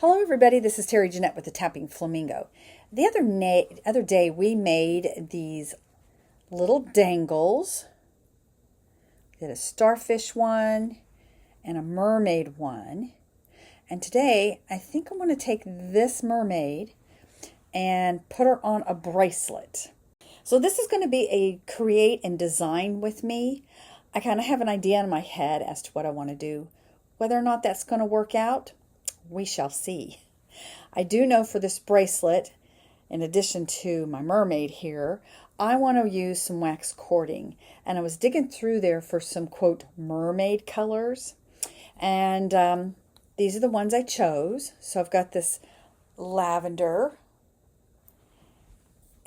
Hello everybody, this is Terry Jeanette with the Tapping Flamingo. The other day we made these little dangles. We did a starfish one and a mermaid one. And today I think I'm going to take this mermaid and put her on a bracelet. So this is going to be a create and design with me. I kind of have an idea in my head as to what I want to do. Whether or not that's going to work out, we shall see. I do know for this bracelet, in addition to my mermaid here, I want to use some wax cording. And I was digging through there for some, quote, mermaid colors. And these are the ones I chose. So I've got this lavender,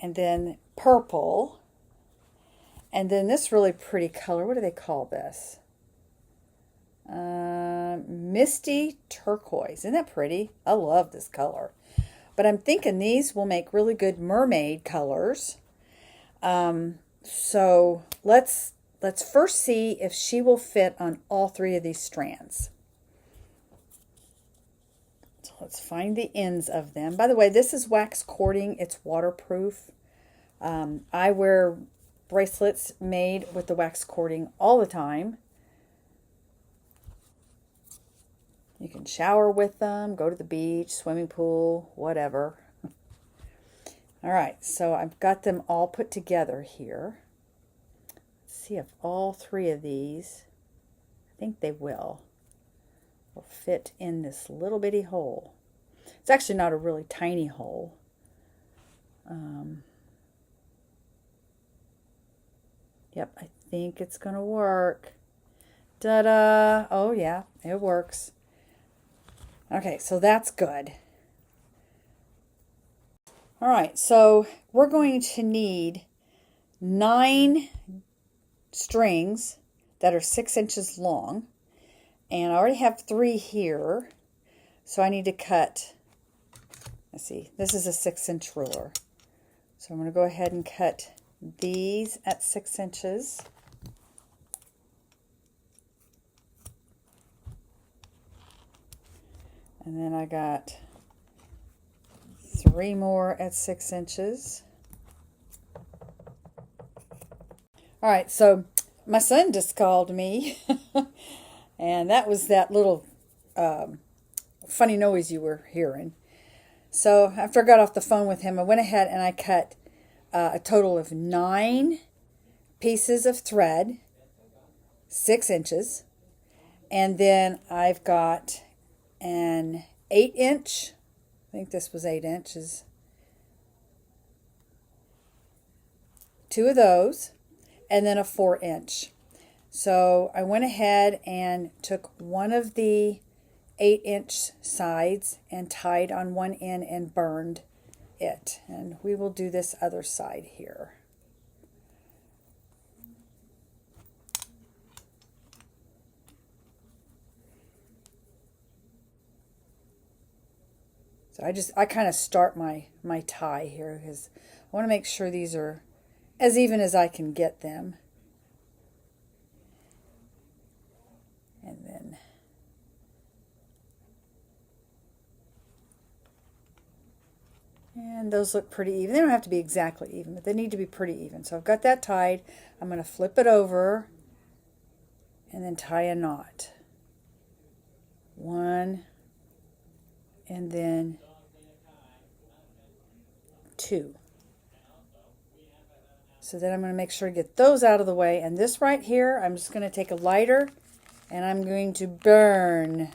and then purple, and then this really pretty color. What do they call this? Misty turquoise. Isn't that pretty? I love this color. But I'm thinking these will make really good mermaid colors. So let's first see if she will fit on all three of these strands. So let's find the ends of them. By the way, this is wax cording. It's waterproof. I wear bracelets made with the wax cording all the time. You can shower with them, go to the beach, swimming pool, whatever. All right, so I've got them all put together here. Let's see if all three of these, I think they will fit in this little bitty hole. It's actually not a really tiny hole. Yep, I think it's going to work. Ta-da! Oh yeah, it works. Okay, so that's good. All right, so we're going to need 9 strings that are 6 inches long. And I already have 3 here. So I need to cut, let's see, this is a 6-inch ruler. So I'm going to go ahead and cut these at 6 inches. And then I got 3 more at 6 inches. All right, so my son just called me. And that was that little funny noise you were hearing. So after I got off the phone with him, I went ahead and I cut a total of 9 pieces of thread, 6 inches. And then I've got an 8-inch, I think this was 8 inches, 2 of those, and then a 4-inch. So I went ahead and took one of the 8-inch sides and tied on one end and burned it. And we will do this other side here. So I kind of start my tie here because I want to make sure these are as even as I can get them. And those look pretty even. They don't have to be exactly even, but they need to be pretty even. So I've got that tied. I'm going to flip it over and then tie a knot. 1 and then 2. So then I'm going to make sure to get those out of the way. And this right here, I'm just going to take a lighter and I'm going to burn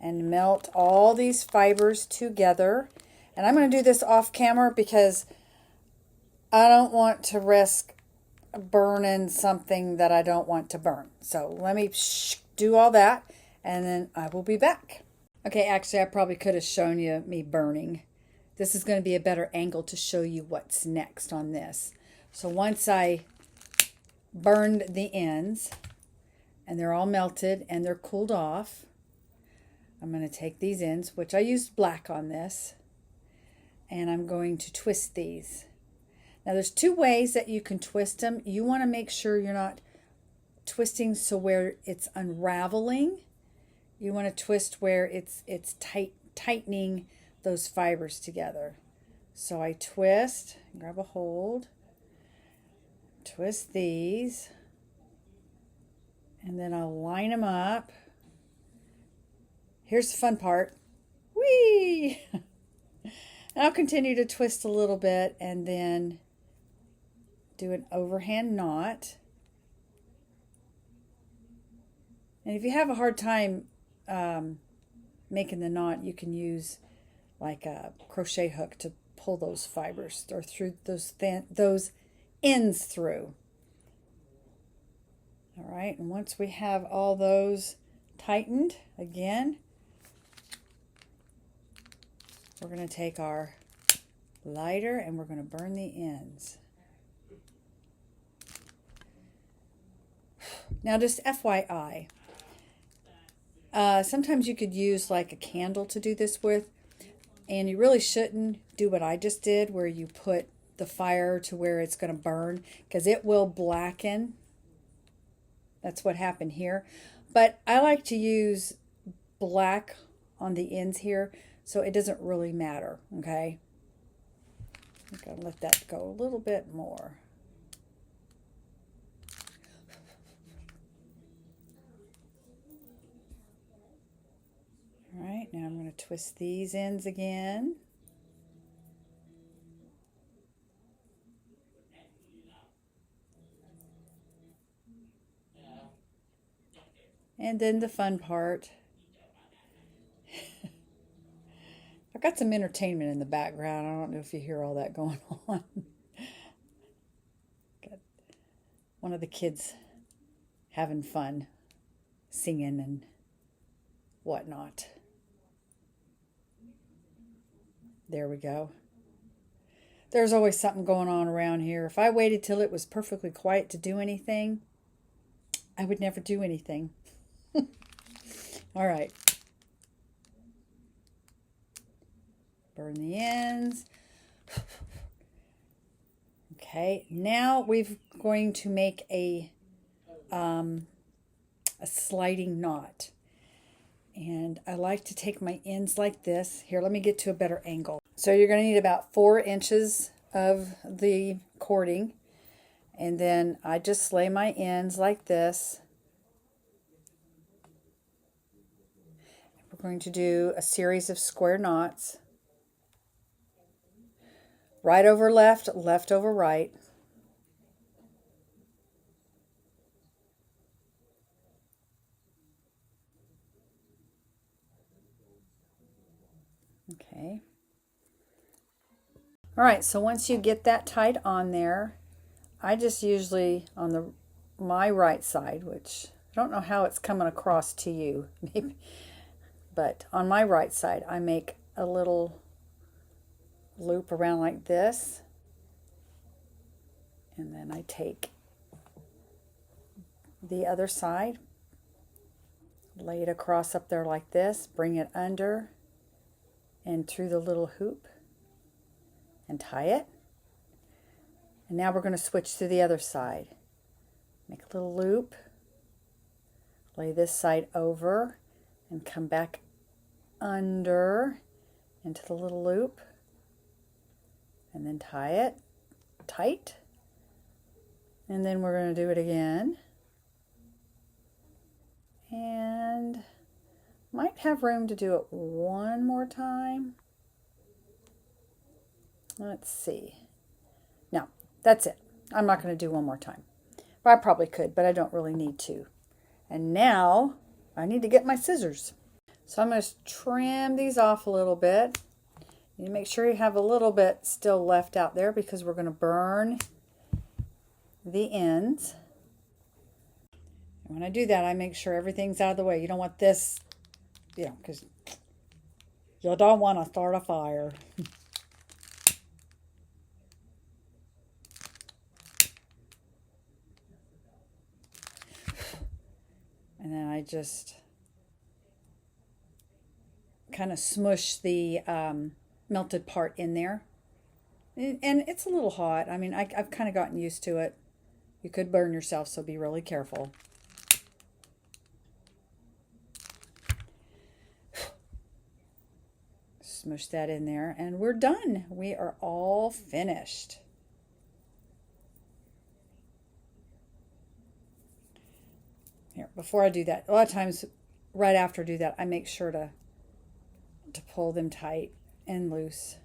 and melt all these fibers together. And I'm going to do this off camera because I don't want to risk burning something that I don't want to burn. So let me do all that and then I will be back. Okay, actually I probably could have shown you me burning. This is going to be a better angle to show you what's next on this. So once I burned the ends and they're all melted and they're cooled off, I'm going to take these ends, which I used black on this, and I'm going to twist these. Now there's 2 ways that you can twist them. You want to make sure you're not twisting so where it's unraveling. You want to twist where it's tight tightening those fibers together. So I twist, grab a hold, twist these, and then I'll line them up. Here's the fun part. Whee! And I'll continue to twist a little bit and then do an overhand knot. And if you have a hard time making the knot, you can use like a crochet hook to pull those fibers or through those ends through. All right, and once we have all those tightened, again, we're going to take our lighter and we're going to burn the ends. Now, just FYI, sometimes you could use like a candle to do this with, and you really shouldn't do what I just did, where you put the fire to where it's going to burn, because it will blacken. That's what happened here. But I like to use black on the ends here, so it doesn't really matter, okay? I'm going to let that go a little bit more. All right, now I'm going to twist these ends again. And then the fun part. I've got some entertainment in the background. I don't know if you hear all that going on. Got one of the kids having fun, singing and whatnot. There we go. There's always something going on around here. If I waited till it was perfectly quiet to do anything, I would never do anything. All right. Burn the ends. Okay, now we're going to make a sliding knot. And I like to take my ends like this. Here, let me get to a better angle. So you're going to need about 4 inches of the cording. And then I just lay my ends like this. We're going to do a series of square knots. Right over left, left over right. Okay. All right, so once you get that tied on there, I just usually on my right side, which I don't know how it's coming across to you, maybe, but on my right side, I make a little loop around like this, and then I take the other side, lay it across up there like this, bring it under and through the little hoop and tie it. And now we're going to switch to the other side. Make a little loop, lay this side over and come back under into the little loop, and then tie it tight. And then we're going to do it again. And might have room to do it one more time. Let's see. No, that's it. I'm not going to do one more time. Well, I probably could, but I don't really need to. And now I need to get my scissors. So I'm going to trim these off a little bit. You make sure you have a little bit still left out there because we're going to burn the ends. And when I do that, I make sure everything's out of the way. You don't want this, because you don't want to start a fire. And then I just kind of smush the melted part in there. And it's a little hot. I mean, I've kind of gotten used to it. You could burn yourself, so be really careful. Smush that in there, and we're done. We are all finished. Here, before I do that, a lot of times right after I do that, I make sure to pull them tight and loose.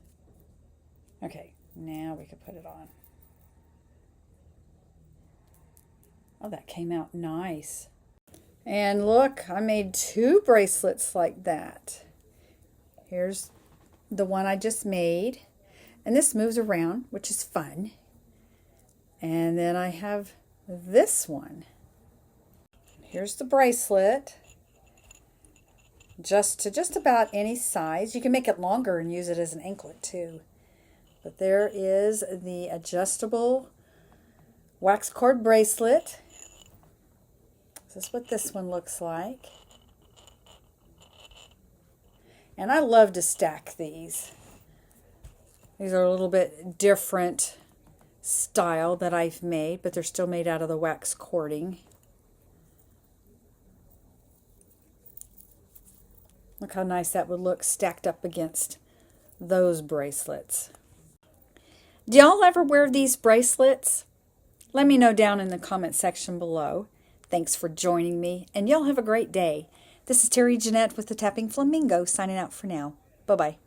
Okay, now we can put it on. Oh, that came out nice. And look, I made 2 bracelets like that. Here's the one I just made. And this moves around, which is fun. And then I have this one. Here's the bracelet. Just about any size. You can make it longer and use it as an anklet too. But there is the adjustable wax cord bracelet. This is what this one looks like. And I love to stack these. These are a little bit different style that I've made, but they're still made out of the wax cording. Look how nice that would look stacked up against those bracelets. Do y'all ever wear these bracelets? Let me know down in the comment section below. Thanks for joining me, and y'all have a great day. This is Terry Jeanette with the Tapping Flamingo signing out for now. Bye-bye.